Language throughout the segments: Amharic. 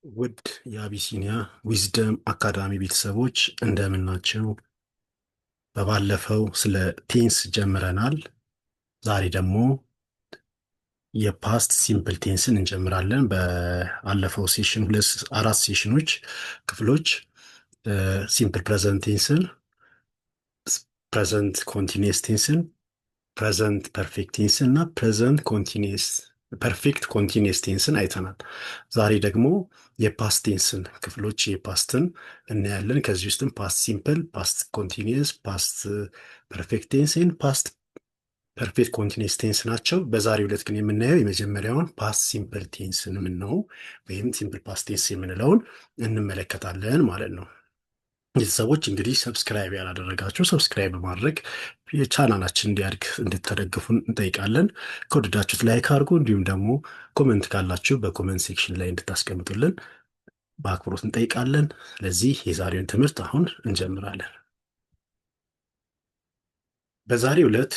ውድ የአቢሲኒያ ዊዝደም አካዳሚ ቤተሰቦች እንደምን ናቸው? በባለፈው ስለ ቴንስ ጀምረናል። ዛሬ ደግሞ የፓስት ሲምፕል ቴንስን እንጀምራለን። በአለፈው ሴሽን አራት ሴሽኖች ክፍሎች ሲምፕል ፕሬዘንት ቴንስን፣ ፕሬዘንት ኮንቲኒየስ ቴንስን፣ ፕሬዘንት ፐርፌክት ቴንስን እና ፕሬዘንት ፐርፌክት ኮንቲኒየስ ቴንስን አይተናል። ዛሬ ደግሞ የፓስት ቴንስን ክፍሎች የፓስትን እናያለን። ከዚህ ውስጥም ፓስት ሲምፕል፣ ፓስት ኮንቲኒየስ፣ ፓስት ፐርፌክት ቴንስን፣ ፓስት ፐርፌክት ኮንቲኒየስ ቴንስ ናቸው። በዛሬው ዕለት ግን የምናየው የመጀመሪያውን ፓስት ሲምፕል ቴንስን ነው ወይም ሲምፕል ፓስት ቴንስ የምንለውን እንመለከታለን ማለት ነው። ቤተሰቦች እንግዲህ ሰብስክራይብ ያላደረጋችሁ ሰብስክራይብ በማድረግ የቻናላችን እንዲያድግ እንድትደግፉን እንጠይቃለን። ከወደዳችሁት ላይክ አድርጉ። እንዲሁም ደግሞ ኮመንት ካላችሁ በኮመንት ሴክሽን ላይ እንድታስቀምጡልን በአክብሮት እንጠይቃለን። ስለዚህ የዛሬውን ትምህርት አሁን እንጀምራለን። በዛሬው ዕለት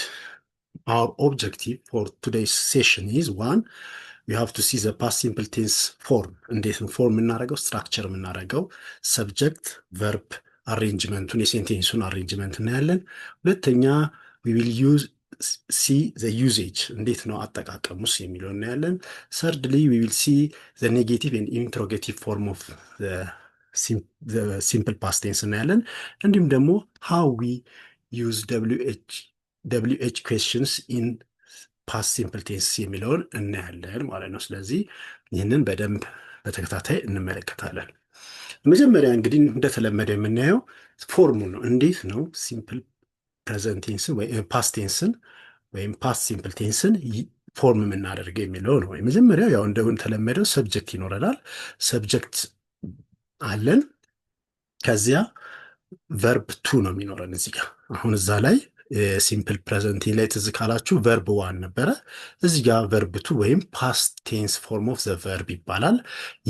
our objective for today's session is one, we have to see the past simple tense form. እንዴት ነው ፎርም የምናደርገው? ስትራክቸር የምናደርገው ሰብጀክት ቨርብ አሬንጅመንቱን የሴንቴንሱን አሬንጅመንት እናያለን። ሁለተኛ we will see the usage እንዴት ነው አጠቃቀሙስ የሚለው እናያለን። thirdly we will see the negative and interrogative form of the simple past tense እናያለን። እንዲሁም ደግሞ how we use WH questions in past simple tense የሚለውን እናያለን ማለት ነው። ስለዚህ ይህንን በደንብ በተከታታይ እንመለከታለን። መጀመሪያ እንግዲህ እንደተለመደ የምናየው ፎርሙን ነው። እንዴት ነው ሲምፕል ፕሬዘንት ቴንስን ወይም ፓስት ቴንስን ወይም ፓስት ሲምፕል ቴንስን ፎርም የምናደርገው የሚለው ነው። መጀመሪያው ያው እንደተለመደው ሰብጀክት ይኖረናል። ሰብጀክት አለን። ከዚያ ቨርብ ቱ ነው የሚኖረን እዚህ ጋር። አሁን እዛ ላይ ሲምፕል ፕሬዘንት ላይ ትዝ ካላችሁ ቨርብ ዋን ነበረ። እዚህ ጋር ቨርብ ቱ ወይም ፓስት ቴንስ ፎርም ኦፍ ዘ ቨርብ ይባላል።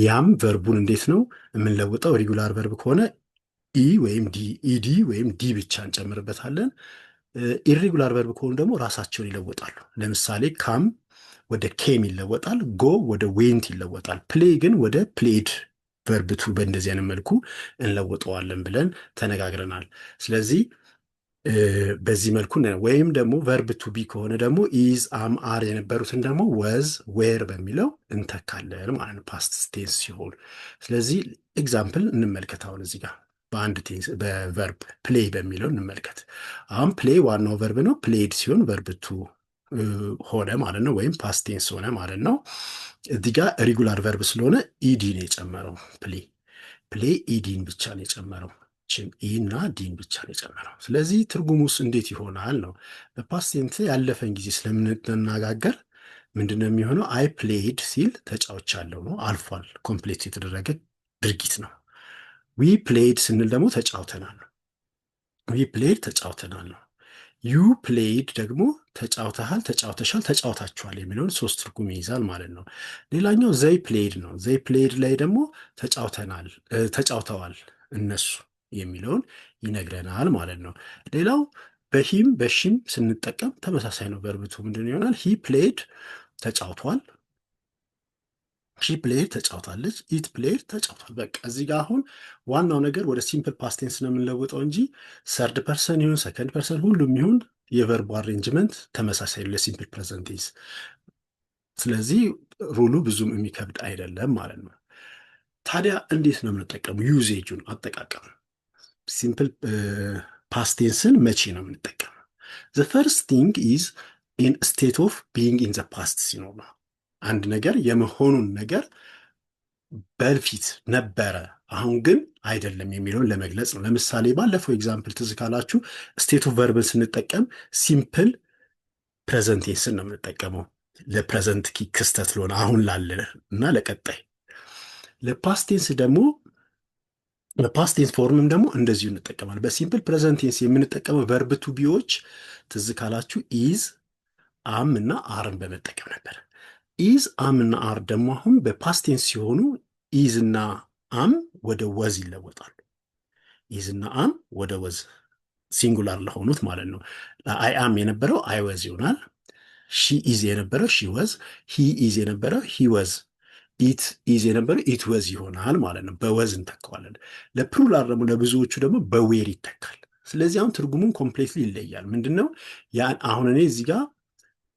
ያም ቨርቡን እንዴት ነው የምንለውጠው? ሬጉላር ቨርብ ከሆነ ኢ ወይም ዲ፣ ኢዲ ወይም ዲ ብቻ እንጨምርበታለን። ኢሬጉላር ቨርብ ከሆኑ ደግሞ ራሳቸውን ይለወጣሉ። ለምሳሌ ካም ወደ ኬም ይለወጣል። ጎ ወደ ዌንት ይለወጣል። ፕሌይ ግን ወደ ፕሌድ ቨርብ ቱ በእንደዚህ አይነት መልኩ እንለውጠዋለን ብለን ተነጋግረናል። ስለዚህ በዚህ መልኩ ወይም ደግሞ ቨርብ ቱ ቢ ከሆነ ደግሞ ኢዝ፣ አም፣ አር የነበሩትን ደግሞ ወዝ፣ ዌር በሚለው እንተካለን ማለት ነው ፓስት ቴንስ ሲሆን። ስለዚህ ኤግዛምፕል እንመልከት። አሁን እዚህ ጋር በአንድ ቴንስ በቨርብ ፕሌይ በሚለው እንመልከት። አሁን ፕሌይ ዋናው ቨርብ ነው። ፕሌይድ ሲሆን ቨርብ ቱ ሆነ ማለት ነው፣ ወይም ፓስት ቴንስ ሆነ ማለት ነው። እዚህ ጋር ሪጉላር ቨርብ ስለሆነ ኢዲን የጨመረው ፕሌይ ኢዲን ብቻ ነው የጨመረው። ኢ እና ዲን ብቻ ነው የጨመረው። ስለዚህ ትርጉሙስ እንዴት ይሆናል ነው። በፓስት ቴንስ ያለፈን ጊዜ ስለምንነጋገር ምንድነው የሚሆነው? አይ ፕሌይድ ሲል ተጫውቻለሁ ነው፣ አልፏል፣ ኮምፕሌት የተደረገ ድርጊት ነው። ዊ ፕሌይድ ስንል ደግሞ ተጫውተናል ነው። ዊ ፕሌይድ ተጫውተናል ነው። ዩ ፕሌይድ ደግሞ ተጫውተሃል፣ ተጫውተሻል፣ ተጫውታችኋል የሚለውን ሶስት ትርጉም ይይዛል ማለት ነው። ሌላኛው ዘይ ፕሌይድ ነው። ዘይ ፕሌይድ ላይ ደግሞ ተጫውተዋል እነሱ የሚለውን ይነግረናል ማለት ነው። ሌላው በሂም በሺም ስንጠቀም ተመሳሳይ ነው። ቨርብ ቱ ምንድን ይሆናል? ሂ ፕሌይድ ተጫውቷል፣ ሺ ፕሌይድ ተጫውታለች፣ ኢት ፕሌይድ ተጫውቷል። በቃ እዚህ ጋር አሁን ዋናው ነገር ወደ ሲምፕል ፓስት ቴንስ ነው የምንለውጠው እንጂ ሰርድ ፐርሰን ይሁን ሰከንድ ፐርሰን ሁሉም ይሁን የቨርቡ አሬንጅመንት ተመሳሳይ ለሲምፕል ፕሬዘንት ቴንስ። ስለዚህ ሩሉ ብዙም የሚከብድ አይደለም ማለት ነው። ታዲያ እንዴት ነው የምንጠቀሙ? ዩዜጁን አጠቃቀም ሲምፕል ፓስት ቴንስን መቼ ነው የምንጠቀመው? ዘ ፈርስት ቲንግ ኢዝ ኢን ስቴት ኦፍ ቢይንግ ኢን ዘ ፓስት ሲኖር ነው። አንድ ነገር የመሆኑን ነገር በፊት ነበረ አሁን ግን አይደለም የሚለውን ለመግለጽ ነው። ለምሳሌ ባለፈው ኤግዛምፕል ትዝ ካላችሁ ስቴት ኦፍ ቨርብን ስንጠቀም ሲምፕል ፕሬዘንት ቴንስን ነው የምንጠቀመው ለፕሬዘንት ክስተት ለሆነ አሁን ላለ እና ለቀጣይ። ለፓስት ቴንስ ደግሞ በፓስት ቴንስ ፎርምም ደግሞ እንደዚሁ እንጠቀማል። በሲምፕል ፕሬዘንት ቴንስ የምንጠቀመው ቨርብ ቱ ቢዎች ትዝ ካላችሁ ኢዝ፣ አም እና አርን በመጠቀም ነበር። ኢዝ፣ አም እና አር ደግሞ አሁን በፓስት ቴንስ ሲሆኑ ኢዝ እና አም ወደ ወዝ ይለወጣሉ። ኢዝ እና አም ወደ ወዝ ሲንጉላር ለሆኑት ማለት ነው። አይ አም የነበረው አይ ወዝ ይሆናል። ሺ ኢዝ የነበረው ሺ ወዝ፣ ሂ ኢዝ የነበረው ሂ ወዝ ኢት ኢዝ የነበረው ኢት ወዝ ይሆናል ማለት ነው። በወዝ እንተካዋለን። ለፕሉራል ደግሞ ለብዙዎቹ ደግሞ በዌር ይተካል። ስለዚህ አሁን ትርጉሙን ኮምፕሌትሊ ይለያል። ምንድነው ያን አሁን እኔ እዚህ ጋር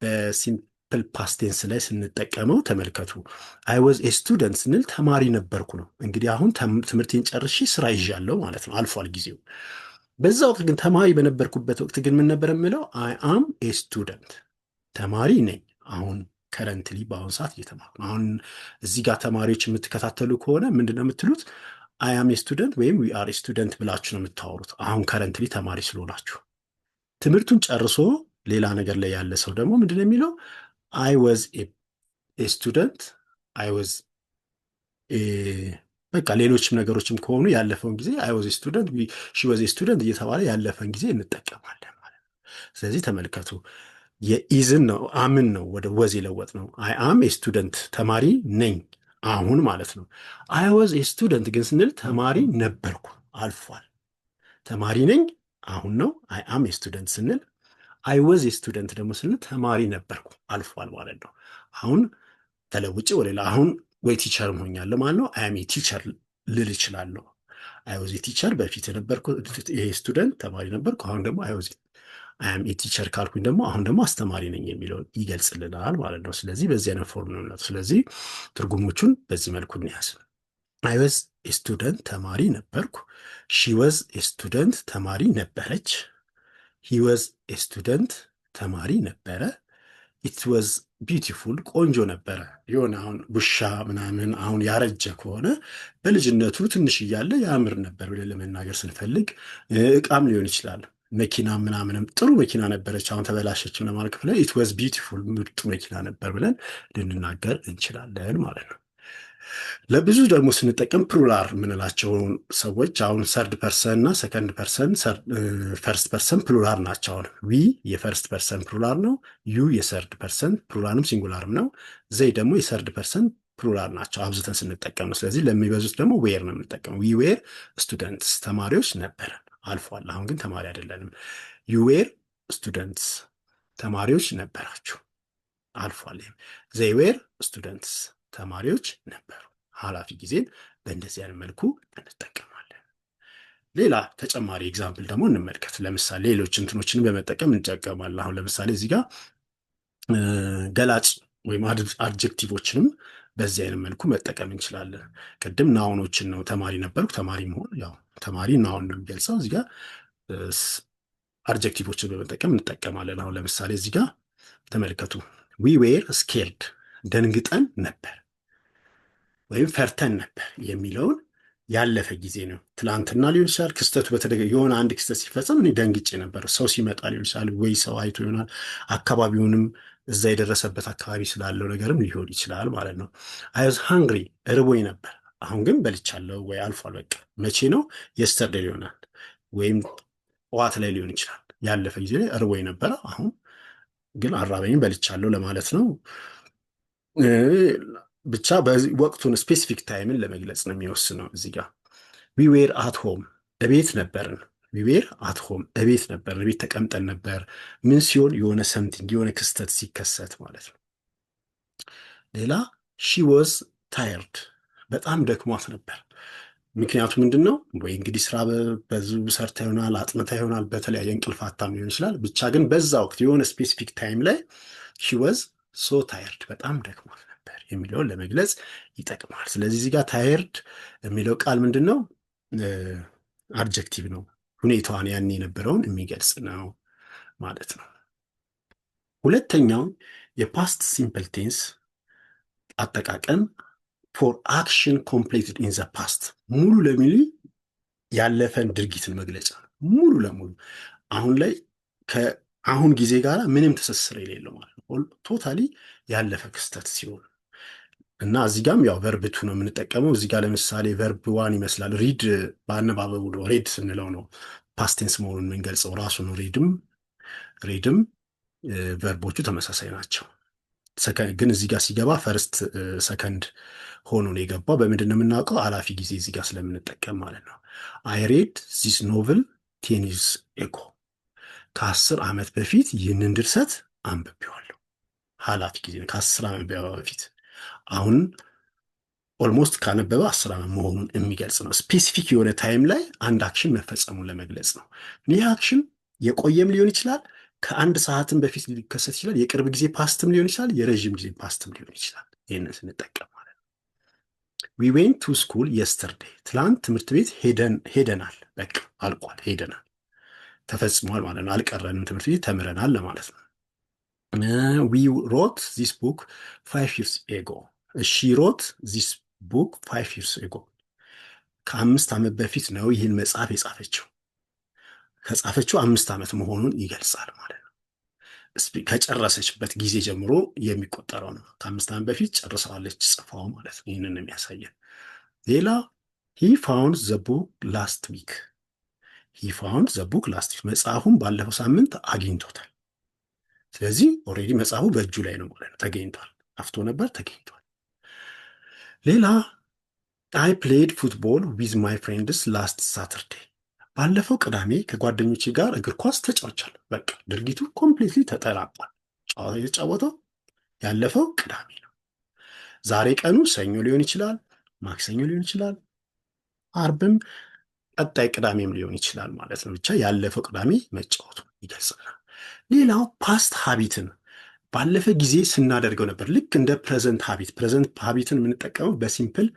በሲምፕል ፓስቴንስ ላይ ስንጠቀመው ተመልከቱ። አይ ወዝ ኤ ስቱደንት ስንል ተማሪ ነበርኩ ነው። እንግዲህ አሁን ትምህርቴን ጨርሼ ስራ ይዣለሁ ማለት ነው። አልፏል ጊዜው። በዛ ወቅት ግን ተማሪ በነበርኩበት ወቅት ግን ምን ነበር የምለው? አይ አም ኤ ስቱደንት ተማሪ ነኝ። አሁን ከረንትሊ በአሁኑ ሰዓት እየተማሩ ነው። አሁን እዚህ ጋር ተማሪዎች የምትከታተሉ ከሆነ ምንድን ነው የምትሉት? አይ አም ኤ ስቱደንት ወይም ዊ አር ኤ ስቱደንት ብላችሁ ነው የምታወሩት። አሁን ከረንትሊ ተማሪ ስለሆናችሁ። ትምህርቱን ጨርሶ ሌላ ነገር ላይ ያለ ሰው ደግሞ ምንድን ነው የሚለው? አይ ወዝ ኤ ስቱደንት፣ አይ ወዝ በቃ ሌሎችም ነገሮችም ከሆኑ ያለፈውን ጊዜ አይ ወዝ ስቱደንት፣ ሺ ወዝ ስቱደንት እየተባለ ያለፈን ጊዜ እንጠቀማለን ማለት ነው። ስለዚህ ተመልከቱ የኢዝን ነው አምን ነው ወደ ወዝ የለወጥ ነው። አይ አም ስቱደንት ተማሪ ነኝ አሁን ማለት ነው። አይ ወዝ ስቱደንት ግን ስንል ተማሪ ነበርኩ አልፏል። ተማሪ ነኝ አሁን ነው። አይ አም ስቱደንት ስንል አይ ወዝ ስቱደንት ደግሞ ስንል ተማሪ ነበርኩ አልፏል ማለት ነው። አሁን ተለውጭ ወደ ሌላ አሁን ወይ ቲቸር ሆኛለሁ ማለት ነው። አይ አም ቲቸር ልል እችላለሁ። አይ ወዝ ቲቸር በፊት የነበርኩ ይሄ ስቱደንት ተማሪ ነበርኩ። አሁን ደግሞ አይ ወዝ አም ቲቸር ካልኩኝ ደግሞ አሁን ደግሞ አስተማሪ ነኝ የሚለውን ይገልጽልናል ማለት ነው። ስለዚህ በዚህ አይነት ፎርም ነው። ስለዚህ ትርጉሞቹን በዚህ መልኩ እንያዝ። አይ ወዝ ስቱደንት ተማሪ ነበርኩ። ሺ ወዝ ስቱደንት ተማሪ ነበረች። ሂ ወዝ ስቱደንት ተማሪ ነበረ። ኢት ወዝ ቢዩቲፉል ቆንጆ ነበረ። የሆነ አሁን ውሻ ምናምን አሁን ያረጀ ከሆነ በልጅነቱ ትንሽ እያለ ያምር ነበር ብለን ለመናገር ስንፈልግ፣ እቃም ሊሆን ይችላል መኪና ምናምንም ጥሩ መኪና ነበረች፣ አሁን ተበላሸችም ለማለት ክፍለ ኢት ወዝ ቢዩቲፉል ምርጡ መኪና ነበር ብለን ልንናገር እንችላለን ማለት ነው። ለብዙ ደግሞ ስንጠቀም ፕሉራል የምንላቸውን ሰዎች አሁን ሰርድ ፐርሰን እና ሰከንድ ፐርሰን ፈርስት ፐርሰን ፕሉራል ናቸው። አሁን ዊ የፈርስት ፐርሰን ፕሉራል ነው። ዩ የሰርድ ፐርሰን ፕሉራልም ሲንጉላርም ነው። ዘይ ደግሞ የሰርድ ፐርሰን ፕሉራል ናቸው አብዝተን ስንጠቀም ነው። ስለዚህ ለሚበዙት ደግሞ ዌር ነው የምንጠቀመው። ዊ ዌር ስቱደንትስ ተማሪዎች ነበረን አልፏል። አሁን ግን ተማሪ አይደለንም። ዩ ዌር ስቱደንትስ ተማሪዎች ነበራችሁ አልፏል። ዘይ ዌር ስቱደንትስ ተማሪዎች ነበሩ። ኃላፊ ጊዜን በእንደዚህ አይነት መልኩ እንጠቀማለን። ሌላ ተጨማሪ ኤግዛምፕል ደግሞ እንመልከት። ለምሳሌ ሌሎች እንትኖችን በመጠቀም እንጠቀማለን። አሁን ለምሳሌ እዚህ ጋር ገላጭ ወይም አድጀክቲቮችንም በዚህ አይነት መልኩ መጠቀም እንችላለን። ቅድም ናውኖችን ነው ተማሪ ነበርኩ፣ ተማሪ መሆን ያው ተማሪ ናውን ነው የሚገልጸው። እዚህ ጋር አድጀክቲቮችን በመጠቀም እንጠቀማለን። አሁን ለምሳሌ እዚህ ጋር ተመልከቱ። ዊ ዌር ስኬርድ ደንግጠን ነበር ወይም ፈርተን ነበር የሚለውን ያለፈ ጊዜ ነው። ትላንትና ሊሆን ይችላል። ክስተቱ የሆነ አንድ ክስተት ሲፈጸም እኔ ደንግጬ ነበር። ሰው ሲመጣ ሊሆን ይችላል፣ ወይ ሰው አይቶ ይሆናል። አካባቢውንም እዛ የደረሰበት አካባቢ ስላለው ነገርም ሊሆን ይችላል ማለት ነው። አይ ዋዝ ሃንግሪ እርቦኝ ነበር፣ አሁን ግን በልቻለሁ ወይ አልፏል። በቃ መቼ ነው? የስተርዴይ ይሆናል ወይም ጠዋት ላይ ሊሆን ይችላል። ያለፈ ጊዜ ላይ እርቦኝ ነበረ፣ አሁን ግን አራበኝም በልቻለሁ ለማለት ነው። ብቻ በዚህ ወቅቱን ስፔሲፊክ ታይምን ለመግለጽ ነው የሚወስነው። እዚህ ጋር ዊ ዌር አት ሆም እቤት ነበርን። ዊ ዌር አት ሆም እቤት ነበርን፣ እቤት ተቀምጠን ነበር። ምን ሲሆን? የሆነ ሰምቲንግ የሆነ ክስተት ሲከሰት ማለት ነው። ሌላ ሺ ወዝ ታየርድ በጣም ደክሟት ነበር። ምክንያቱ ምንድን ነው? ወይ እንግዲህ ስራ በዙ ሰርታ ይሆናል፣ አጥንታ ይሆናል፣ በተለያየ እንቅልፍ አታም ሊሆን ይችላል። ብቻ ግን በዛ ወቅት የሆነ ስፔሲፊክ ታይም ላይ ሺ ወዝ ሶ ታየርድ በጣም ደክሟት ነበር የሚለውን ለመግለጽ ይጠቅማል። ስለዚህ እዚህ ጋር ታየርድ የሚለው ቃል ምንድን ነው? አድጀክቲቭ ነው። ሁኔታዋን ያን የነበረውን የሚገልጽ ነው ማለት ነው። ሁለተኛው የፓስት ሲምፕል ቴንስ አጠቃቀም ፎር አክሽን ኮምፕሌትድ ኢን ዘ ፓስት ሙሉ ለሙሉ ያለፈን ድርጊትን መግለጫ ነው። ሙሉ ለሙሉ አሁን ላይ ከአሁን ጊዜ ጋር ምንም ትስስር የሌለው ማለት ነው። ቶታሊ ያለፈ ክስተት ሲሆን እና እዚህ ጋም ያው ቨርብቱ ነው የምንጠቀመው። እዚህ ጋር ለምሳሌ ቨርብ ዋን ይመስላል። ሪድ በአነባበቡ ነው ሬድ ስንለው ነው ፓስቴንስ መሆኑን የምንገልጸው ራሱ ነው። ሬድም ቨርቦቹ ተመሳሳይ ናቸው። ግን እዚህ ጋር ሲገባ ፈርስት ሰከንድ ሆኖ ነው የገባው። በምንድን ነው የምናውቀው? አላፊ ጊዜ እዚህ ጋር ስለምንጠቀም ማለት ነው። አይ ሬድ ዚስ ኖቭል 10 years ago ከ10 ዓመት በፊት ይህንን ድርሰት አንብቤዋለሁ። ኃላፊ ጊዜ ነው፣ ከ10 ዓመት በፊት። አሁን ኦልሞስት ካነበበ 10 ዓመት መሆኑን የሚገልጽ ነው። ስፔሲፊክ የሆነ ታይም ላይ አንድ አክሽን መፈጸሙን ለመግለጽ ነው። ይህ አክሽን የቆየም ሊሆን ይችላል፣ ከአንድ ሰዓትም በፊት ሊከሰት ይችላል፣ የቅርብ ጊዜ ፓስትም ሊሆን ይችላል፣ የረዥም ጊዜ ፓስትም ሊሆን ይችላል። ይህንን ስንጠቀም ማለት ነው። ዊ ዌንት ቱ ስኩል የስተርዴይ፣ ትላንት ትምህርት ቤት ሄደናል። በቃ አልቋል፣ ሄደናል፣ ተፈጽሟል ማለት ነው። አልቀረንም፣ ትምህርት ቤት ተምረናል ለማለት ነው። ዊ ሮት ዚስ ቡክ 5 years ago። ሺ ሮት ዚስ ቡክ 5 years ago። ከ5 ዓመት በፊት ነው ይህን መጽሐፍ የጻፈችው። ከጻፈችው 5 ዓመት መሆኑን ይገልጻል ማለት ነው። ከጨረሰችበት ጊዜ ጀምሮ የሚቆጠረው ነው። ከ5 ዓመት በፊት ጨርሰዋለች ጽፋው ማለት ነው። ይህንን የሚያሳየን። ሌላ ሂ ፋውንድ ዘ ቡክ ላስት ዊክ። ሂ ፋውንድ ዘ ቡክ ላስት ዊክ፣ መጽሐፉን ባለፈው ሳምንት አግኝቶታል። ስለዚህ ኦልሬዲ መጽሐፉ በእጁ ላይ ነው ማለት ነው። ተገኝቷል። ጠፍቶ ነበር፣ ተገኝቷል። ሌላ አይ ፕሌድ ፉትቦል ዊዝ ማይ ፍሬንድስ ላስት ሳተርዴይ። ባለፈው ቅዳሜ ከጓደኞቼ ጋር እግር ኳስ ተጫውቻለሁ። በቃ ድርጊቱ ኮምፕሊትሊ ተጠናቋል። ጨዋታ የተጫወተው ያለፈው ቅዳሜ ነው። ዛሬ ቀኑ ሰኞ ሊሆን ይችላል፣ ማክሰኞ ሊሆን ይችላል፣ አርብም፣ ቀጣይ ቅዳሜም ሊሆን ይችላል ማለት ነው። ብቻ ያለፈው ቅዳሜ መጫወቱ ይገልጽናል። ሌላው ፓስት ሀቢትን ባለፈ ጊዜ ስናደርገው ነበር። ልክ እንደ ፕሬዘንት ሀቢት። ፕሬዘንት ሀቢትን የምንጠቀመው በሲምፕል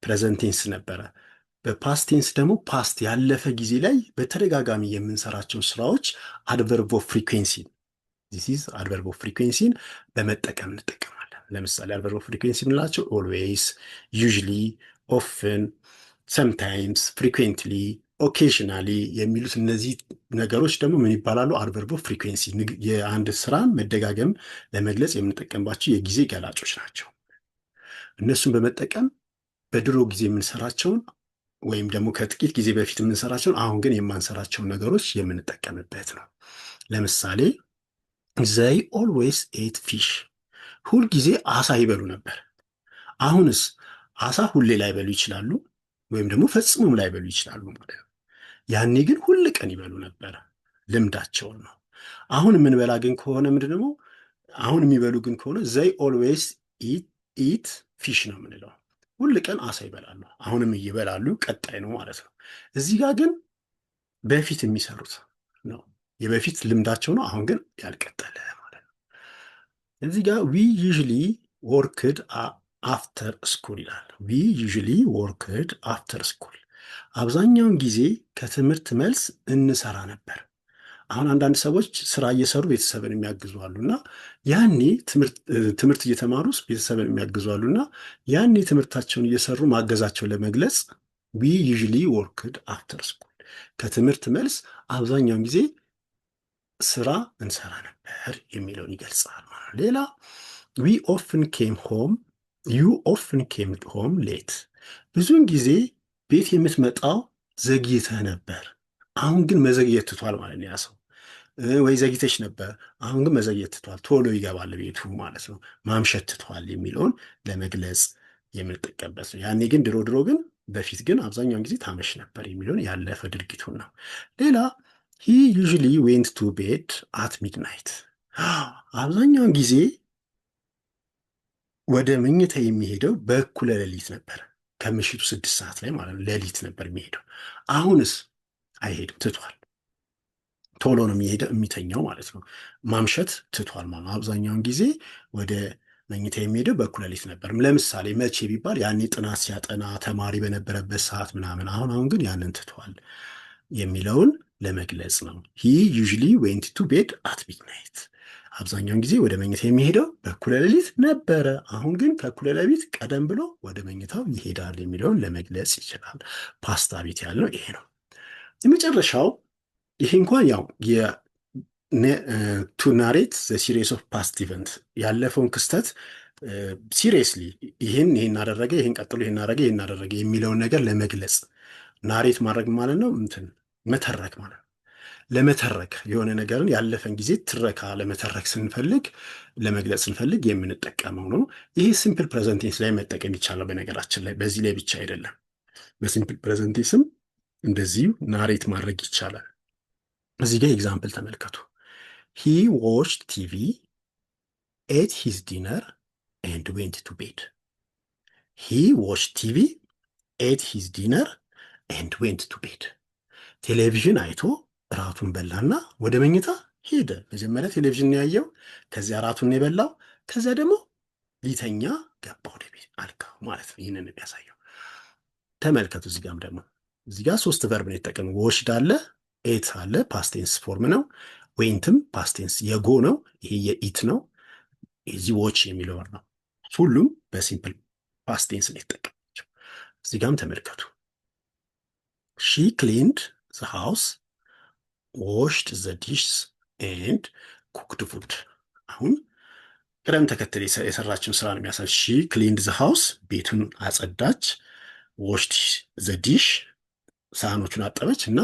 ፕሬዘንት ቴንስ ነበረ። በፓስት ቴንስ ደግሞ ፓስት ያለፈ ጊዜ ላይ በተደጋጋሚ የምንሰራቸው ስራዎች አድቨርብ ኦፍ ፍሪኩዌንሲ ዚስ አድቨርብ ኦፍ ፍሪኩዌንሲን በመጠቀም እንጠቀማለን። ለምሳሌ አድቨርብ ኦፍ ፍሪኩዌንሲ የምንላቸው ኦልዌይስ፣ ዩዥሊ፣ ኦፍን፣ ሰምታይምስ፣ ፍሪኩዌንትሊ፣ ኦኬዥናሊ የሚሉት እነዚህ ነገሮች ደግሞ ምን ይባላሉ? አድቨርብ ኦፍ ፍሪኩዌንሲ፣ የአንድ ስራን መደጋገም ለመግለጽ የምንጠቀምባቸው የጊዜ ገላጮች ናቸው። እነሱን በመጠቀም በድሮ ጊዜ የምንሰራቸውን ወይም ደግሞ ከጥቂት ጊዜ በፊት የምንሰራቸውን አሁን ግን የማንሰራቸውን ነገሮች የምንጠቀምበት ነው። ለምሳሌ ዘይ ኦልዌይስ ኤት ፊሽ፣ ሁልጊዜ አሳ ይበሉ ነበር። አሁንስ አሳ ሁሌ ላይበሉ ይችላሉ፣ ወይም ደግሞ ፈጽሞም ላይበሉ ይችላሉ ማለት ነው። ያኔ ግን ሁል ቀን ይበሉ ነበር፣ ልምዳቸውን ነው። አሁን የምንበላ ግን ከሆነ ምንድን ነው? አሁን የሚበሉ ግን ከሆነ ዘይ ኦልዌይስ ኢት ፊሽ ነው የምንለው። ሁል ቀን አሳ ይበላሉ፣ አሁንም እየበላሉ፣ ቀጣይ ነው ማለት ነው። እዚህ ጋር ግን በፊት የሚሰሩት ነው፣ የበፊት ልምዳቸው ነው። አሁን ግን ያልቀጠለ ማለት ነው። እዚህ ጋር ዊ ዩዥሊ ወርክድ አፍተር ስኩል ይላል። ዊ ዩዥሊ ወርክድ አፍተር ስኩል፣ አብዛኛውን ጊዜ ከትምህርት መልስ እንሰራ ነበር። አሁን አንዳንድ ሰዎች ስራ እየሰሩ ቤተሰብን የሚያግዙ አሉና ያኔ ትምህርት እየተማሩ ቤተሰብን የሚያግዙ አሉና ያኔ ትምህርታቸውን እየሰሩ ማገዛቸውን ለመግለጽ ዊ ዩዥሊ ወርክድ አፍተር ስኩል፣ ከትምህርት መልስ አብዛኛውን ጊዜ ስራ እንሰራ ነበር የሚለውን ይገልጻል። ሌላ ዊ ኦፍን ኬም ሆም ዩ ኦፍን ኬም ሆም ሌት፣ ብዙውን ጊዜ ቤት የምትመጣው ዘግይተህ ነበር፣ አሁን ግን መዘግየት ትቷል ማለት ነው ያ ሰው። ወይ ዘግይተሽ ነበር፣ አሁን ግን መዘግየት ትቷል፣ ቶሎ ይገባል ቤቱ ማለት ነው። ማምሸት ትቷል የሚለውን ለመግለጽ የምንጠቀምበት ነው። ያኔ ግን ድሮ ግን በፊት ግን አብዛኛውን ጊዜ ታመሽ ነበር የሚለውን ያለፈ ድርጊቱን ነው። ሌላ ሂ ዩዥሊ ዌንት ቱ ቤድ አት ሚድናይት፣ አብዛኛውን ጊዜ ወደ መኝታ የሚሄደው በእኩለ ሌሊት ነበር። ከምሽቱ 6 ሰዓት ላይ ማለት ነው፣ ሌሊት ነበር የሚሄደው። አሁንስ አይሄድም፣ ትቷል። ቶሎ ነው የሚተኛው ማለት ነው። ማምሸት ትቷል ማለት ነው። አብዛኛውን ጊዜ ወደ መኝታ የሚሄደው በእኩለ ሌሊት ነበር። ለምሳሌ መቼ ቢባል ያኔ ጥናት ሲያጠና ተማሪ በነበረበት ሰዓት ምናምን። አሁን ግን ያንን ትቷል የሚለውን ለመግለጽ ነው። ሂ ዩዥሊ ዌንት ቱ ቤድ አት ሚድናይት፣ አብዛኛውን ጊዜ ወደ መኝታ የሚሄደው በእኩለ ሌሊት ነበረ፣ አሁን ግን ከእኩለ ሌሊት ቀደም ብሎ ወደ መኝታው ይሄዳል የሚለውን ለመግለጽ ይችላል። ፓስት ሀቢት ያልነው ይሄ ነው። የመጨረሻው ይሄ እንኳን ያው ቱ ናሬት ዘ ሲሪየስ ኦፍ ፓስት ኢቨንት፣ ያለፈውን ክስተት ሲሪየስሊ ይህን አደረገ፣ ይህን ቀጥሎ ይህን አደረገ የሚለውን ነገር ለመግለጽ ናሬት ማድረግ ማለት ነው፣ መተረክ ማለት ነው። ለመተረክ የሆነ ነገርን ያለፈን ጊዜ ትረካ ለመተረክ ለመግለጽ ስንፈልግ የምንጠቀመው ነው። ይሄ ሲምፕል ፕሬዘንቴንስ ላይ መጠቀም ይቻላል። በነገራችን ላይ በዚህ ላይ ብቻ አይደለም፣ በሲምፕል ፕሬዘንቴንስም እንደዚሁ ናሬት ማድረግ ይቻላል። እዚህ ጋር ኤግዛምፕል ተመልከቱ። ሂ ዎችድ ቲቪ ኤት ሂዝ ዲነር ኤንድ ዌንት ቱ ቤድ። ሂ ዎች ቲቪ ኤት ሂዝ ዲነር ኤንድ ዌንት ቱ ቤድ። ቴሌቪዥን አይቶ እራቱን በላና ወደ መኝታ ሄደ። መጀመሪያ ቴሌቪዥን ያየው፣ ከዚያ እራቱን የበላው፣ ከዚያ ደግሞ ሊተኛ ገባ ወደ ቤት አልጋው ማለት ነው። ይህንን የሚያሳየው ተመልከቱ። እዚህ ጋም ደግሞ እዚህ ጋር ሶስት ቨርብ ነው የተጠቀሙ። ወሽድ አለ፣ ኤት አለ፣ ፓስቴንስ ፎርም ነው። ዌንትም ፓስቴንስ የጎ ነው። ይሄ የኢት ነው። እዚህ ዎች የሚለው ነው። ሁሉም በሲምፕል ፓስቴንስ ነው የተጠቀማቸው። እዚህ ጋም ተመልከቱ። ሺ ክሊንድ ዘ ሃውስ ዋሽድ ዘ ዲሽስ ኤንድ ኩክድ ፉድ። አሁን ቅደም ተከተል የሰራችውን ስራ ነው የሚያሳይ። ሺ ክሊንድ ዘ ሃውስ ቤቱን አጸዳች፣ ዋሽድ ዘ ዲሽ ሳህኖቹን አጠበች እና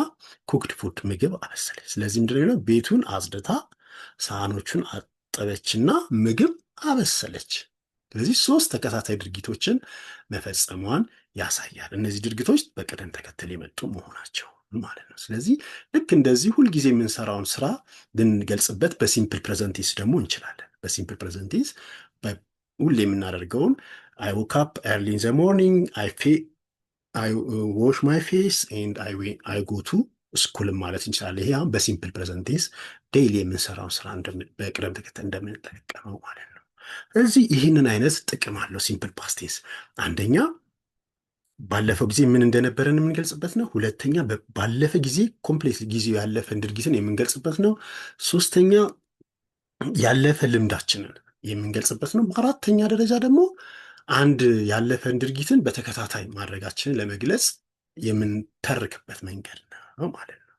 ኩክድ ፉድ ምግብ አበሰለች። ስለዚህ ምንድን ነው ቤቱን አጽድታ ሳህኖቹን አጠበችና ምግብ አበሰለች። ስለዚህ ሶስት ተከታታይ ድርጊቶችን መፈጸሟን ያሳያል። እነዚህ ድርጊቶች በቅደም ተከተል የመጡ መሆናቸው ማለት ነው። ስለዚህ ልክ እንደዚህ ሁልጊዜ የምንሰራውን ስራ ልንገልጽበት በሲምፕል ፕሬዘንቴንስ ደግሞ እንችላለን። በሲምፕል ፕሬዘንቴንስ ሁሌ የምናደርገውን አይ ዎክ አፕ ኤርሊ ኢን ዘ ሞርኒንግ አይ ዋሽ ማይ ፌስ ኤንድ አይ ጎ ቱ ስኩልም ማለት እንችላለን። ይሄ በሲምፕል ፕሬዘንቴንስ ዴይሊ የምንሰራውን ስራ በቅደም ተከተል እንደምንጠቀመው ማለት ነው። ስለዚህ ይህንን አይነት ጥቅም አለው ሲምፕል ፓስቴንስ። አንደኛ ባለፈው ጊዜ ምን እንደነበረን የምንገልጽበት ነው። ሁለተኛ ባለፈ ጊዜ ኮምፕሌት ጊዜው ያለፈን ድርጊትን የምንገልጽበት ነው። ሶስተኛ ያለፈ ልምዳችንን የምንገልጽበት ነው። በአራተኛ ደረጃ ደግሞ አንድ ያለፈን ድርጊትን በተከታታይ ማድረጋችንን ለመግለጽ የምንተርክበት መንገድ ነው ማለት ነው።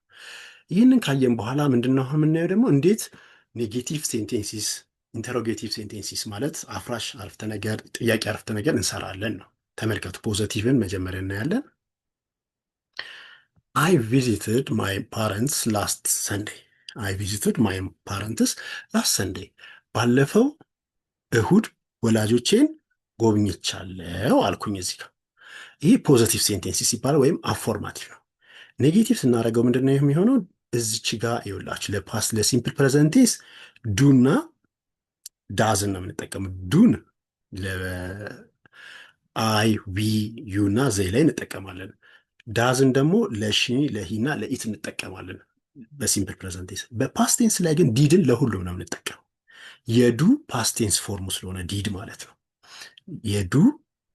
ይህንን ካየን በኋላ ምንድነው የምናየው ደግሞ እንዴት ኔጌቲቭ ሴንቴንሲስ፣ ኢንተሮጌቲቭ ሴንቴንሲስ ማለት አፍራሽ አረፍተ ነገር፣ ጥያቄ አረፍተ ነገር እንሰራለን ነው። ተመልከቱ። ፖዘቲቭን መጀመሪያ እናያለን። አይ ቪዚትድ ማይ ፓረንትስ ላስት ሰንዴይ። አይ ቪዚትድ ማይ ፓረንትስ ላስት ሰንዴይ። ባለፈው እሁድ ወላጆቼን ጎብኝቻለሁ አልኩኝ። እዚህ ጋር ይህ ፖዘቲቭ ሴንቴንሲስ ይባላል ወይም አፎርማቲቭ ነው። ኔጌቲቭ ስናደርገው ምንድነው የሚሆነው? እዚች ጋር ይኸውላችሁ ለፓስት ለሲምፕል ፕሬዘንቴንስ ዱና ዳዝን ነው የምንጠቀመው። ዱን ለአይ ዊ ዩ እና ዘይ ላይ እንጠቀማለን። ዳዝን ደግሞ ለሺ ለሂና ለኢት እንጠቀማለን በሲምፕል ፕሬዘንቴንስ። በፓስቴንስ ላይ ግን ዲድን ለሁሉም ነው የምንጠቀመው። የዱ ፓስቴንስ ፎርሙ ስለሆነ ዲድ ማለት ነው። የዱ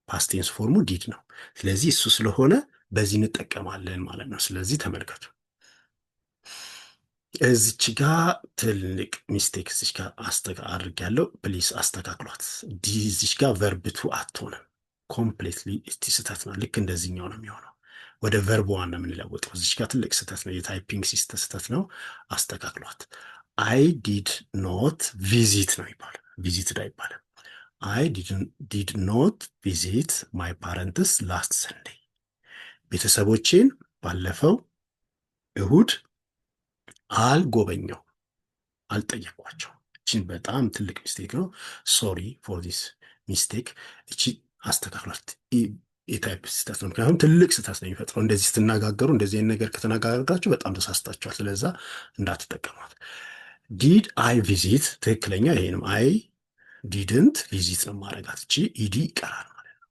ፓስቴንስ ፎርሙ ዲድ ነው። ስለዚህ እሱ ስለሆነ በዚህ እንጠቀማለን ማለት ነው። ስለዚህ ተመልከቱ። እዚች ጋር ትልቅ ሚስቴክ እዚች ጋር አድርጌያለሁ። ፕሊስ አስተካክሏት። እዚች ጋር ቨርብቱ አትሆንም። ኮምፕሌትሊ ስህተት ነው። ልክ እንደዚህኛው ነው የሚሆነው። ወደ ቨርብ ዋን ነው የምንለውጠው። እዚች ጋር ትልቅ ስህተት ነው። የታይፒንግ ሲስተም ስህተት ነው። አስተካክሏት። አይ ዲድ ኖት ቪዚት ነው ይባላል። ቪዚትድ አይባልም። አይ ዲድ ኖት ቪዚት ማይ ፓረንትስ ላስት ሰንዴይ። ቤተሰቦቼን ባለፈው እሁድ አልጎበኘው፣ አልጠየቋቸው። እቺን በጣም ትልቅ ሚስቴክ ነው። ሶሪ ፎር ዲስ ሚስቴክ። እቺ አስተካክሏት። የታይፕ ስህተት ነው። ምክንያቱም ትልቅ ስህተት ነው የሚፈጥረው። እንደዚህ ስትነጋገሩ እንደዚህ ነገር ከተነጋገራችሁ በጣም ተሳስታችኋል። ስለዛ እንዳትጠቀሟት። ዲድ አይ ቪዚት ትክክለኛ ይሄንም አይ ዲድንት ቪዚት ነው ማድረጋት። እቺ ኢዲ ይቀራል ማለት ነው።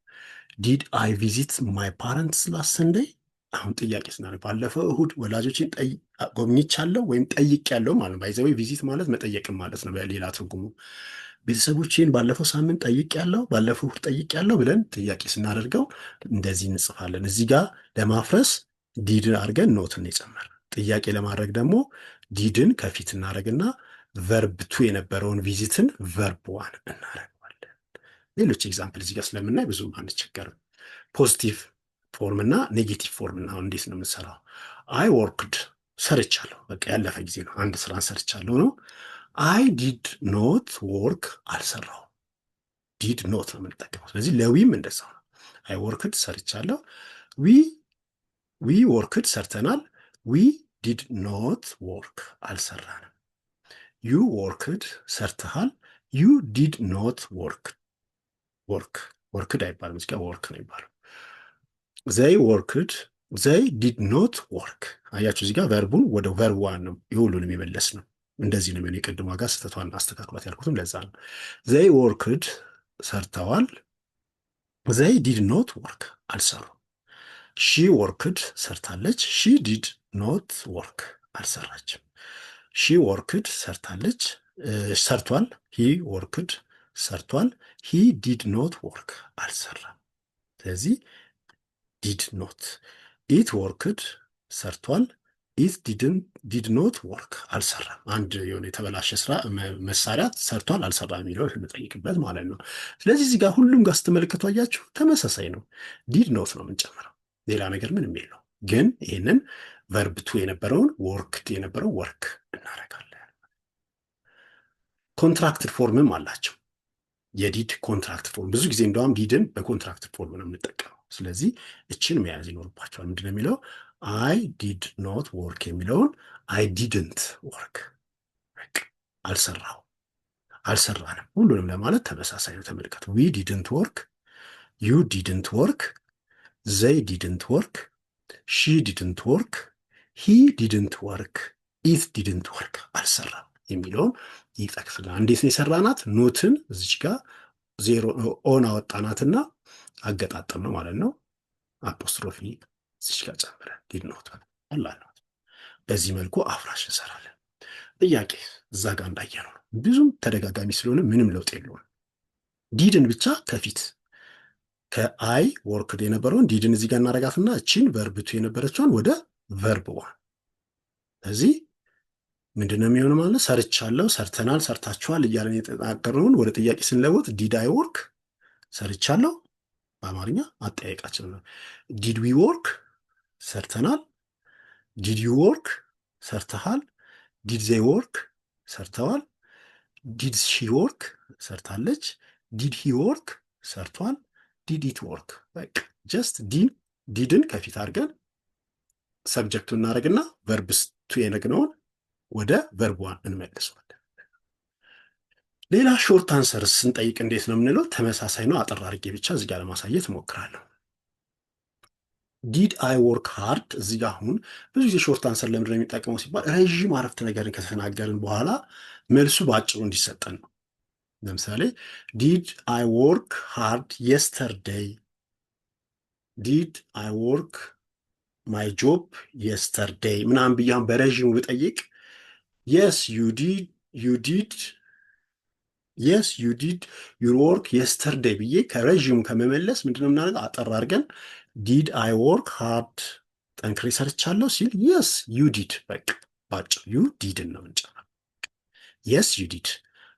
ዲድ አይ ቪዚት ማይ ፓረንትስ ላስት ሰንዴይ። አሁን ጥያቄ ስናደርግ ባለፈው እሁድ ወላጆችን ጎብኝቻለሁ ወይም ጠይቄያለሁ ማለት ባይዘዌ ቪዚት ማለት መጠየቅም ማለት ነው በሌላ ትርጉሙ። ቤተሰቦቼን ባለፈው ሳምንት ጠይቄያለሁ፣ ባለፈው እሁድ ጠይቄያለሁ ብለን ጥያቄ ስናደርገው እንደዚህ እንጽፋለን። እዚህ ጋር ለማፍረስ ዲድን አድርገን ኖትን የጨመር። ጥያቄ ለማድረግ ደግሞ ዲድን ከፊት እናደርግና ቨርብ ቱ የነበረውን ቪዚትን ቨርብ ዋን እናደርገዋለን። ሌሎች ኤግዛምፕል እዚህ ጋር ስለምናይ ብዙም አንቸገርም። ፖዚቲቭ ፎርም እና ኔጌቲቭ ፎርም እና እንዴት ነው የምንሰራው? አይ ወርክድ ሰርቻለሁ፣ በቃ ያለፈ ጊዜ ነው። አንድ ስራን ሰርቻለሁ ነው። አይ ዲድ ኖት ወርክ አልሰራው። ዲድ ኖት ነው የምንጠቀመው። ስለዚህ ለዊም እንደዛው ነው። አይ ወርክድ ሰርቻለሁ። ዊ ወርክድ ሰርተናል። ዊ ዲድ ኖት ወርክ አልሰራንም። ዩ ወርክድ ሰርተሃል። ዩ ዲድ ኖት ወርክድ አይባልም። እዚህ ጋር ወርክ ነው ይባላል። ዘይ ወርክድ ዘይ ዲድ ኖት ወርክ። አያችሁ እዚህ ጋር ቨርቡን ወደ ቨርብ ዋን ነው የሁሉንም የመለስ ነው። እንደዚህ ነው የሚሆነው። የቅድሟ ጋር ስህተቷን አስተካክሏት ያልኩትም ለዛ ነው። ዘይ ወርክድ ሰርተዋል። ዘይ ዲድ ኖት ወርክ አልሰሩም። ሺ ወርክድ ሰርታለች። ሺ ዲድ ኖት ወርክ አልሰራችም። ሺ ወርክድ ሰርታለች፣ ሰርቷል። ሂ ወርክድ ሰርቷል። ሂ ዲድ ኖት ወርክ አልሰራም። ስለዚህ ዲድ ኖት። ኢት ወርክድ ሰርቷል። ኢት ዲድ ኖት ወርክ አልሰራም። አንድ የሆነ የተበላሸ ስራ መሳሪያ ሰርቷል አልሰራም የሚለው የምጠይቅበት ማለት ነው። ስለዚህ እዚህ ጋር ሁሉም ጋር ስትመለከቱ አያችሁ ተመሳሳይ ነው። ዲድ ኖት ነው የምንጨምረው፣ ሌላ ነገር ምንም የለው። ግን ይህንን ቨርብ ቱ የነበረውን ወርክድ የነበረው ወርክ እናደርጋለን። ኮንትራክትድ ፎርምም አላቸው። የዲድ ኮንትራክት ፎርም ብዙ ጊዜ እንደውም ዲድን በኮንትራክት ፎርም ነው የምንጠቀመው። ስለዚህ እችን መያዝ ይኖርባቸዋል። ምንድነው የሚለው? አይ ዲድ ኖት ወርክ የሚለውን አይ ዲድንት ወርክ፣ አልሰራንም፣ ሁሉንም ለማለት ተመሳሳይ ነው። ተመልከቱ። ዊ ዲድንት ወርክ፣ ዩ ዲድንት ወርክ፣ ዘይ ዲድንት ወርክ፣ ሺ ዲድንት ወርክ፣ ሂ ዲድንት ወርክ፣ ኢት ዲድንት ወርክ፣ አልሰራም የሚለውን ይጠቅስልናል። እንዴት ነው የሰራናት? ኖትን እዚች ጋር ዜሮ ኦን አወጣናትና አገጣጠም ነው ማለት ነው። አፖስትሮፊ እዚች ጋር ጨምረን ዲድ ኖት አላልነው። በዚህ መልኩ አፍራሽ እንሰራለን። ጥያቄ እዛ ጋር እንዳየነው ነው። ብዙም ተደጋጋሚ ስለሆነ ምንም ለውጥ የለውም። ዲድን ብቻ ከፊት ከአይ ወርክድ የነበረውን ዲድን እዚህ ጋር እናረጋትና እቺን ቨርብቱ የነበረችውን ወደ ቨርብ ዋን እዚህ ምንድነው የሚሆነው ማለት ሰርቻለሁ፣ ሰርተናል፣ ሰርታችኋል እያለን የተናገርነውን ወደ ጥያቄ ስንለውጥ ዲድ አይ ወርክ ሰርቻለሁ፣ በአማርኛ አጠያየቃችን ነው። ዲድ ዊ ወርክ ሰርተናል፣ ዲድ ዩ ወርክ ሰርተሃል፣ ዲድ ዜይ ወርክ ሰርተዋል፣ ዲድ ሺ ወርክ ሰርታለች፣ ዲድ ሂ ወርክ ሰርቷል፣ ዲድ ኢት ወርክ። በቃ ጀስት ዲድን ከፊት አድርገን ሰብጀክቱ እናደርግና ቨርብስ ቱ የነግነውን ወደ ቨርብ ዋን እንመልሰዋለን። ሌላ ሾርት አንሰር ስንጠይቅ እንዴት ነው የምንለው? ተመሳሳይ ነው። አጠር አድርጌ ብቻ እዚህ ጋር ለማሳየት እሞክራለሁ። ዲድ አይ ወርክ ሃርድ። እዚህ ጋር አሁን ብዙ ጊዜ ሾርት አንሰር ለምንድን ነው የሚጠቀመው ሲባል ረዥም አረፍተ ነገርን ከተናገርን በኋላ መልሱ በአጭሩ እንዲሰጠን ነው። ለምሳሌ ዲድ አይ ወርክ ሃርድ የስተርዴይ፣ ዲድ አይ ወርክ ማይ ጆብ የስተርዴይ ምናምን ብያም በረዥሙ ብጠይቅ የስ ዩ ዲድ የስ ዩ ዲድ ዩር ወርክ የስተርዴይ ብዬ ከረዥሙ ከመመለስ ምንድነው የምናደርገው? አጠር አድርገን ዲድ አይ ወርክ ሃርድ ጠንክሬ ሰርቻለሁ ሲል የስ ዩ ዲድ፣ በቃ ባጭሩ ዩ ዲድን ነው የምንጨምረው። የስ ዩ ዲድ፣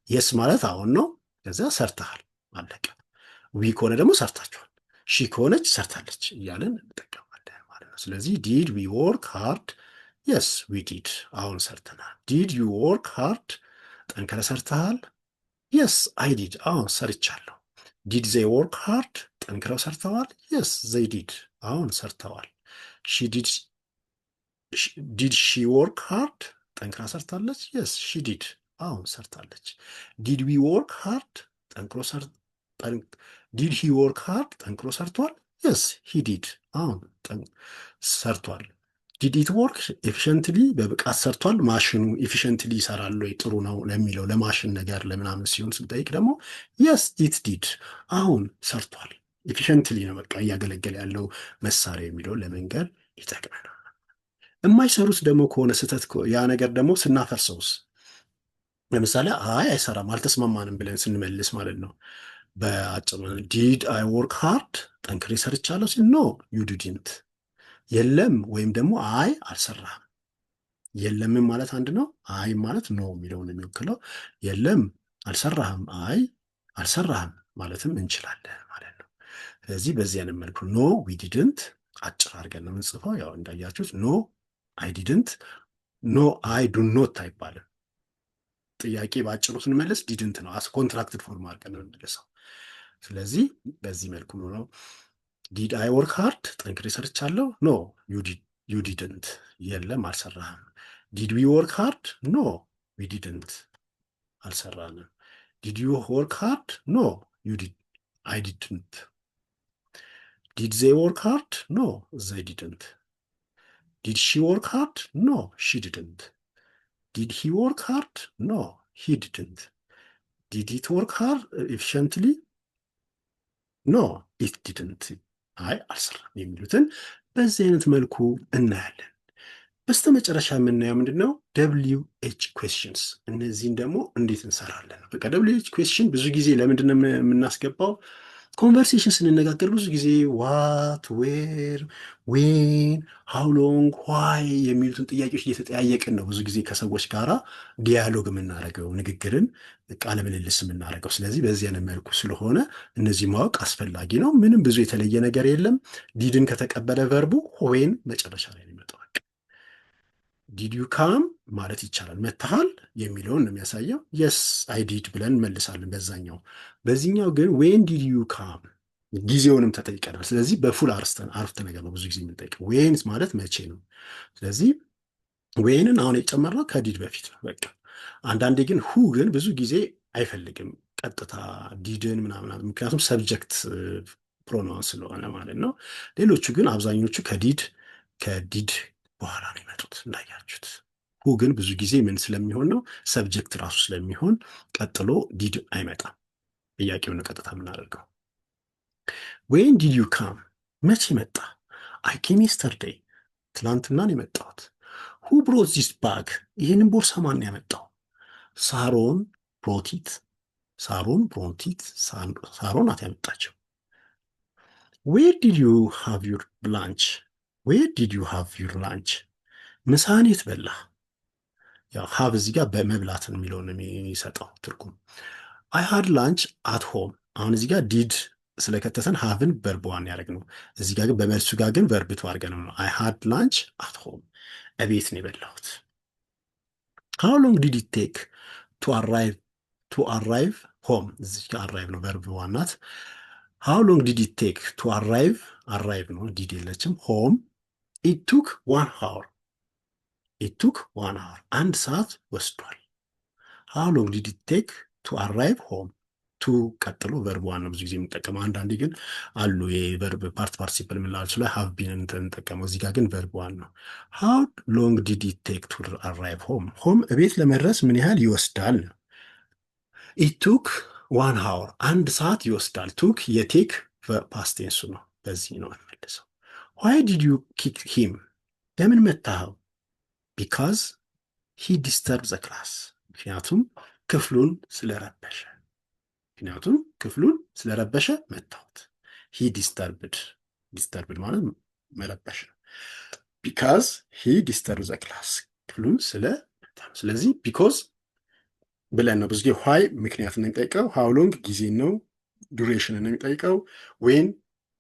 የስ ማለት አሁን ነው፣ ከዚያ ሰርተሃል፣ አለቀ። ዊ ከሆነ ደግሞ ሰርታችኋል፣ ሺ ከሆነች ሰርታለች እያለን እንጠቀማለን ማለት ነው። ስለዚህ ዲድ ዊ ወርክ ሃርድ፣ የስ ዊ ዲድ፣ አሁን ሰርተናል። ዲድ ዩ ወርክ ሃርድ ጠንክረ ሰርተሃል፣ የስ አይ ዲድ፣ አሁን ሰርቻለሁ። ዲድ ዘይ ወርክ ሃርድ ጠንክረው ሰርተዋል፣ የስ ዘይ ዲድ፣ አሁን ሰርተዋል። ዲድ ሺ ወርክ ሃርድ ጠንክራ ሰርታለች፣ የስ ሺ ዲድ፣ አሁን ሰርታለች። ዲድ ዊ ወርክ ሃርድ ዲድ ሂ ወርክ ሃርድ ጠንክሮ ሰርቷል፣ የስ ሂ ዲድ፣ አሁን ሰርቷል። ዲድ ኢት ወርክ ኤፊሽንትሊ በብቃት ሰርቷል። ማሽኑ ኤፊሽንትሊ ይሰራል ወይ ጥሩ ነው ለሚለው ለማሽን ነገር ለምናምን ሲሆን ስንጠይቅ ደግሞ የስ ኢት ዲድ፣ አሁን ሰርቷል። ኤፊሽንትሊ ነው በቃ እያገለገለ ያለው መሳሪያ የሚለው ለመንገር ይጠቅመናል። የማይሰሩት ደግሞ ከሆነ ስህተት ያ ነገር ደግሞ ስናፈርሰውስ፣ ለምሳሌ አይ አይሰራም አልተስማማንም ብለን ስንመልስ ማለት ነው። በአጭር ዲድ አይ ወርክ ሃርድ ጠንክሬ ሰርቻለሁ ሲል ኖ ዩ ዲድንት፣ የለም ወይም ደግሞ አይ አልሰራህም። የለምም ማለት አንድ ነው፣ አይ ማለት ኖ የሚለውን የሚወክለው። የለም አልሰራህም፣ አይ አልሰራህም ማለትም እንችላለን ማለት ነው። ስለዚህ በዚህ አይነት መልኩ ኖ ዊ ዲድንት አጭር አድርገን ነው የምንጽፈው። ያው እንዳያችሁት ኖ አይ ዲድንት፣ ኖ አይ ዱ ኖት አይባልም። ጥያቄ በአጭሩ ስንመለስ ዲድንት ነው፣ ኮንትራክትድ ፎርም አድርገን ነው የምንመለሰው። ስለዚህ በዚህ መልኩ ነው ዲድ አይ ወርክ ሃርድ ጠንክሬ ሰርቻለሁ፣ ኖ ዩ ዲድንት፣ የለም አልሰራህም። ዲድ ዊ ወርክ ሃርድ፣ ኖ ዊ ዲድንት፣ አልሰራንም። ዲድ ዩ ወርክ ሃርድ፣ ኖ አይ ዲድንት። ዲድ ዜይ ወርክ ሃርድ፣ ኖ ዘይ ዲድንት። ዲድ ሺ ወርክ ሃርድ፣ ኖ ሺ ዲድንት። ዲድ ሂ ወርክ ሃርድ፣ ኖ ሂ ዲድንት። ዲድ ኢት ወርክ ሃርድ ኤፊሽንትሊ፣ ኖ ኢት ዲድንት፣ አይ አልሰራም የሚሉትን በዚህ አይነት መልኩ እናያለን። በስተመጨረሻ የምናየው ምንድን ነው? ደብሊው ኤች ኩዌስችንስ። እነዚህን ደግሞ እንዴት እንሰራለን? በቃ ደብሊው ኤች ኩዌስችን ብዙ ጊዜ ለምንድን ነው የምናስገባው? ኮንቨርሴሽን ስንነጋገር ብዙ ጊዜ ዋት፣ ዌር፣ ዌን፣ ሃው ሎንግ፣ ዋይ የሚሉትን ጥያቄዎች እየተጠያየቅን ነው ብዙ ጊዜ ከሰዎች ጋር ዲያሎግ የምናደርገው፣ ንግግርን ቃለ ምልልስ የምናደርገው። ስለዚህ በዚህ አይነት መልኩ ስለሆነ እነዚህ ማወቅ አስፈላጊ ነው። ምንም ብዙ የተለየ ነገር የለም። ዲድን ከተቀበለ ቨርቡ ዌን መጨረሻ ላይ ነው የሚመጣው። ዲድ ዩ ካም ማለት ይቻላል። መታሃል የሚለውን ነው የሚያሳየው። የስ አይ ዲድ ብለን እንመልሳለን በዛኛው። በዚህኛው ግን ዌን ዲድ ዩ ካም ጊዜውንም ተጠይቀናል። ስለዚህ በፉል አረፍተ ነገር ነው ብዙ ጊዜ የምንጠይቀው። ዌን ማለት መቼ ነው። ስለዚህ ዌንን አሁን የጨመርነው ከዲድ በፊት ነው በቃ። አንዳንዴ ግን ሁ ግን ብዙ ጊዜ አይፈልግም ቀጥታ ዲድን ምናምን፣ ምክንያቱም ሰብጀክት ፕሮናውን ስለሆነ ማለት ነው። ሌሎቹ ግን አብዛኞቹ ከዲድ በኋላ ነው የመጡት እንዳያችሁት። ሁ ግን ብዙ ጊዜ ምን ስለሚሆን ነው? ሰብጀክት ራሱ ስለሚሆን ቀጥሎ ዲድ አይመጣም። ጥያቄውን ቀጥታ የምናደርገው። ዌን ዲድ ዩ ካም መቼ መጣ? አይ ኬም የስተርዴይ ትላንትና ነው የመጣሁት። ሁ ብሮት ዚስ ባግ ይህንን ቦርሳ ማን ያመጣው? ሳሮን ብሮቲት። ሳሮን ብሮንቲት፣ ሳሮን ናት ያመጣቸው። ዌር ዲድ ዩ ሃቭ ዩር ላንች? ዌር ዲድ ዩ ሃቭ ዩር ላንች? ምሳህን የት በላህ? ያው ሃቭ እዚህ ጋር በመብላትን የሚለውን የሚሰጠው ትርጉም። አይ ሃድ ላንች አት ሆም። አሁን እዚህ ጋር ዲድ ስለከተተን ሃቭን ቨርብ ዋን ያደረግነው፣ እዚህ ጋር ግን በመልሱ ጋር ግን ቨርብ ቱ አድርገን ነው። አይ ሃድ ላንች አት ሆም፣ እቤት ነው የበላሁት። ሃው ሎንግ ዲድ ኢት ቴክ ቱ አራይቭ ሆም? እዚህ ጋር አራይቭ ነው ቨርብ ዋን ናት። ሃው ሎንግ ዲድ ኢት ቴክ ቱ አራይቭ ነው ዲድ የለችም። ሆም ኢት ቱክ ዋን ሃወር። ኢት ቱክ ዋን ሃወር አንድ ሰዓት ወስዷል። ሃው ሎንግ ዲድ ኢት ቴክ ቱ አራይቭ ሆም? ቱ ቀጥሎ ቨርብ ዋን ነው ብዙ ጊዜ የምንጠቀመው። አንዳንዴ ግን አሉ የቨርብ ፓርቲሲፕል የምንላቸው ላይ ሃቭ ቢን እንጠቀመው። እዚህ ጋር ግን ቨርብ ዋን ነው። ሃው ሎንግ ዲድ ኢት ቴክ ቱ አራይቭ ሆም? ሆም እቤት ለመድረስ ምን ያህል ይወስዳል ነው። ኢት ቱክ ዋን ሃወር አንድ ሰዓት ይወስዳል። ቱክ የቴክ ፓስቴንሱ ነው። በዚህ ነው የምንመልሰው። ዋይ ዲድ ዩ ኪክ ሂም? ለምን መታኸው? ቢካዝ ሂ ዲስተርብ ዘ ክላስ። ምክንያቱም ክፍሉን ስለረበሸ መታሁት። ሂ ዲስተርብድ ማለት መረበሽ ነው። ቢካዝ ሂ ዲስተርብ ዘ ክላስ ክፍሉን ስለመታ። ስለዚህ ቢኮዝ ብለን ነው ብዙ ጊዜ ዋይ ምክንያት ነው የሚጠይቀው። ሃው ሎንግ ጊዜ ነው፣ ዱሬሽን ነው የሚጠይቀው። ዌን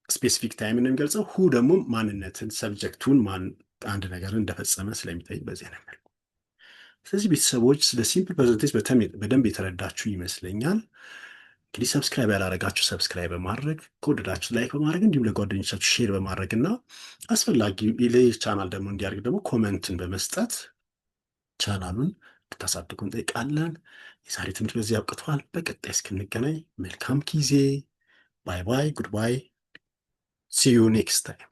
ስፔሲፊክ ታይም ነው የሚገልጸው። ሁ ደግሞ ማንነትን፣ ሰብጀክቱን አንድ ነገርን እንደፈጸመ ስለሚጠይቅ በዚህ ነገር። ስለዚህ ቤተሰቦች ስለ ሲምፕል ፕሬዘንት ቴንስ በደንብ የተረዳችሁ ይመስለኛል። እንግዲህ ሰብስክራይብ ያላረጋችሁ ሰብስክራይብ በማድረግ ከወደዳችሁ ላይክ በማድረግ እንዲሁም ለጓደኞቻችሁ ሼር በማድረግ እና አስፈላጊ ቻናል ደግሞ እንዲያደርግ ደግሞ ኮመንትን በመስጠት ቻናሉን እንድታሳድጉ እንጠይቃለን። የዛሬ ትምህርት በዚህ አብቅቷል። በቀጣይ እስክንገናኝ መልካም ጊዜ። ባይ ባይ፣ ጉድ ባይ፣ ሲ ዩ ኔክስት ታይም።